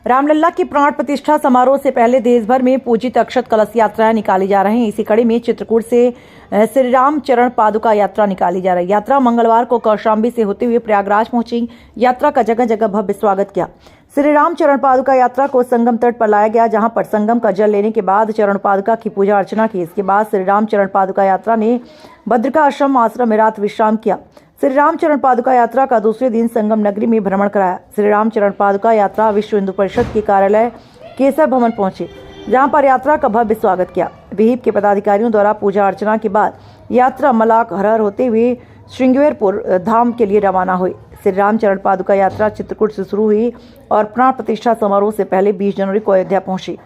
रामलला की प्राण प्रतिष्ठा समारोह से पहले देश भर में पूजित अक्षत कलश यात्राएं निकाली जा रही हैं। इसी कड़ी में चित्रकूट से श्री राम चरण पादुका यात्रा निकाली जा रही है। यात्रा मंगलवार को कौशाम्बी से होते हुए प्रयागराज पहुंची। यात्रा का जगह जगह भव्य स्वागत किया। श्री राम चरण पादुका यात्रा को संगम तट पर लाया गया, जहां पर संगम का जल लेने के बाद चरण पादुका की पूजा अर्चना की। इसके बाद श्री राम चरण पादुका यात्रा ने भद्रिका आश्रम में रात विश्राम किया। श्री राम चरण पादुका यात्रा का दूसरे दिन संगम नगरी में भ्रमण कराया। श्री राम चरण पादुका यात्रा विश्व हिंदू परिषद के कार्यालय केसर भवन पहुंचे, जहां पर यात्रा का भव्य स्वागत किया। विहिप के पदाधिकारियों द्वारा पूजा अर्चना के बाद यात्रा मलाक हरहर होते हुए श्रृंगेरपुर धाम के लिए रवाना हुई। श्री राम चरण पादुका यात्रा चित्रकूट से शुरू हुई और प्राण प्रतिष्ठा समारोह से पहले 20 जनवरी को अयोध्या पहुंची।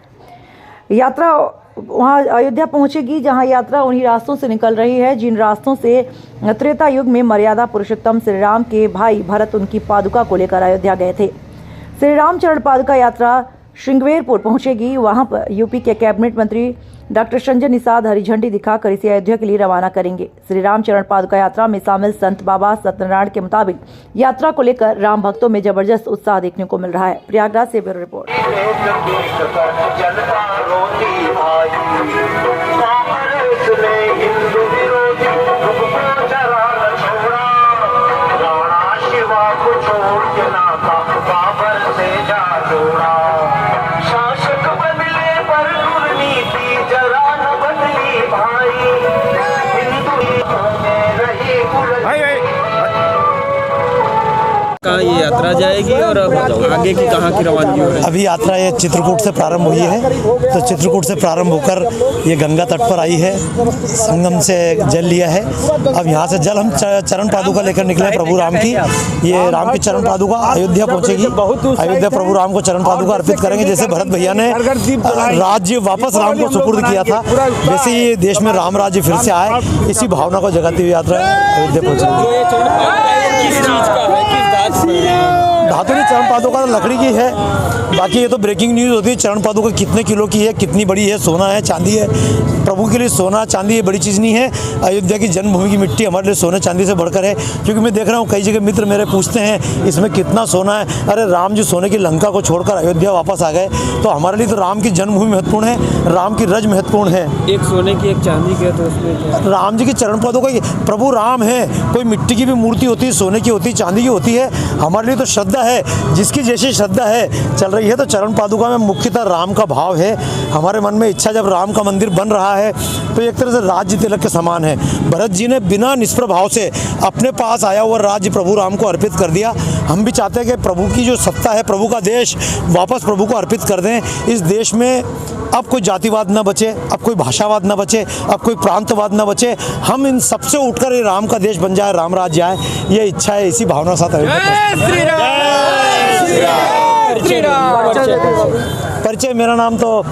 यात्रा वहां अयोध्या पहुंचेगी, जहां यात्रा उन्हीं रास्तों से निकल रही है जिन रास्तों से त्रेता युग में मर्यादा पुरुषोत्तम श्री राम के भाई भरत उनकी पादुका को लेकर अयोध्या गए थे। श्री राम चरण पादुका यात्रा श्रृंगेरपुर पहुंचेगी। वहां पर यूपी के कैबिनेट मंत्री डॉक्टर संजय निषाद हरी झंडी दिखाकर इसे अयोध्या के लिए रवाना करेंगे। श्री राम चरण पादुका यात्रा में शामिल संत बाबा सत्यनारायण के मुताबिक यात्रा को लेकर राम भक्तों में जबरदस्त उत्साह देखने को मिल रहा है। प्रयागराज से ब्यूरो रिपोर्ट। कहाँ ये यात्रा जाएगी और आगे की कहाँ की रवानगी हो रही है? अभी यात्रा ये चित्रकूट से प्रारंभ हुई है, तो चित्रकूट से प्रारंभ होकर ये गंगा तट पर आई है, संगम से जल लिया है। अब यहाँ से जल हम चरण पादुका लेकर निकले प्रभु राम की। ये राम की चरण पादुका अयोध्या पहुँचेगी। अयोध्या प्रभु राम को चरण पादुका अर्पित करेंगे। जैसे भरत भैया ने राज्य वापस राम को सुपुर्द किया था, वैसे ही देश में राम राज्य फिर से आए, इसी भावना को जगाती हुई यात्रा अयोध्या पहुँचेगी। धातु चरण पादुका लकड़ी की है, बाकी ये तो ब्रेकिंग न्यूज़ होती है। चरण पादुका कितने किलो की है, कितनी बड़ी है, सोना है चांदी है? प्रभु के लिए सोना चांदी ये बड़ी चीज़ नहीं है। अयोध्या की जन्मभूमि की मिट्टी हमारे लिए सोने चांदी से बढ़कर है, क्योंकि मैं देख रहा हूँ कई जगह मित्र मेरे पूछते हैं इसमें कितना सोना है। अरे राम जी सोने की लंका को छोड़कर अयोध्या वापस आ गए, तो हमारे लिए तो राम की जन्मभूमि महत्वपूर्ण है, राम की रज महत्वपूर्ण है। एक सोने की एक चांदी की, तो उसमें राम जी की चरण पादुका प्रभु राम है। कोई मिट्टी की भी मूर्ति होती है, सोने की होती है, चांदी की होती है। हमारे लिए तो श्रद्धा है, जिसकी जैसी श्रद्धा है चल रही है। तो चरण पादुका में मुख्यतः राम का भाव है। हमारे मन में इच्छा, जब राम का मंदिर बन रहा है तो एक तरह से राज्य तिलक के समान है। भरत जी ने बिना निष्प्रभ भाव से अपने पास आया हुआ राज्य प्रभु राम को अर्पित कर दिया। हम भी चाहते हैं कि प्रभु की जो सत्ता है, प्रभु का देश वापस प्रभु को अर्पित कर दें। इस देश में अब कोई जातिवाद न बचे, अब कोई भाषावाद न बचे, अब कोई प्रांतवाद न बचे। हम इन सबसे उठकर ये राम का देश बन जाए, राम राज्य आए, ये इच्छा है। इसी भावना के साथ परिचय, मेरा नाम तो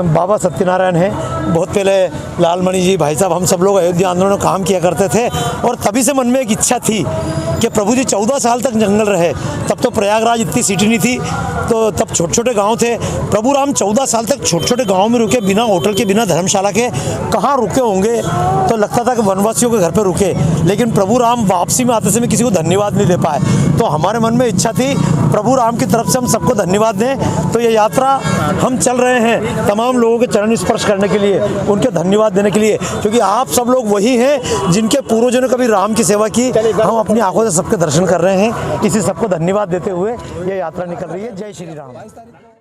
बाबा सत्यनारायण है। बहुत पहले लालमणि जी, भाई साहब, हम सब लोग अयोध्या आंदोलन में काम किया करते थे, और तभी से मन में एक इच्छा थी कि प्रभु जी 14 साल तक जंगल रहे। तब तो प्रयागराज इतनी सिटी नहीं थी, तो तब छोटे छोटे गांव थे। प्रभु राम 14 साल तक छोटे छोटे गांव में रुके, बिना होटल के, बिना धर्मशाला के। कहाँ रुके होंगे? तो लगता था कि वनवासियों के घर पे रुके, लेकिन प्रभु राम वापसी में आते समय किसी को धन्यवाद नहीं दे पाए। तो हमारे मन में इच्छा थी प्रभु राम की तरफ से हम सबको धन्यवाद दें। तो ये यात्रा हम चल रहे हैं तमाम लोगों के चरण स्पर्श करने के लिए, उनके धन्यवाद देने के लिए, क्योंकि आप सब लोग वही हैं जिनके पूर्वजों ने कभी राम की सेवा की। हम अपनी आंखों से सबके दर्शन कर रहे हैं। इसी सबको धन्यवाद देते हुए ये यात्रा निकल रही है। जय श्री राम।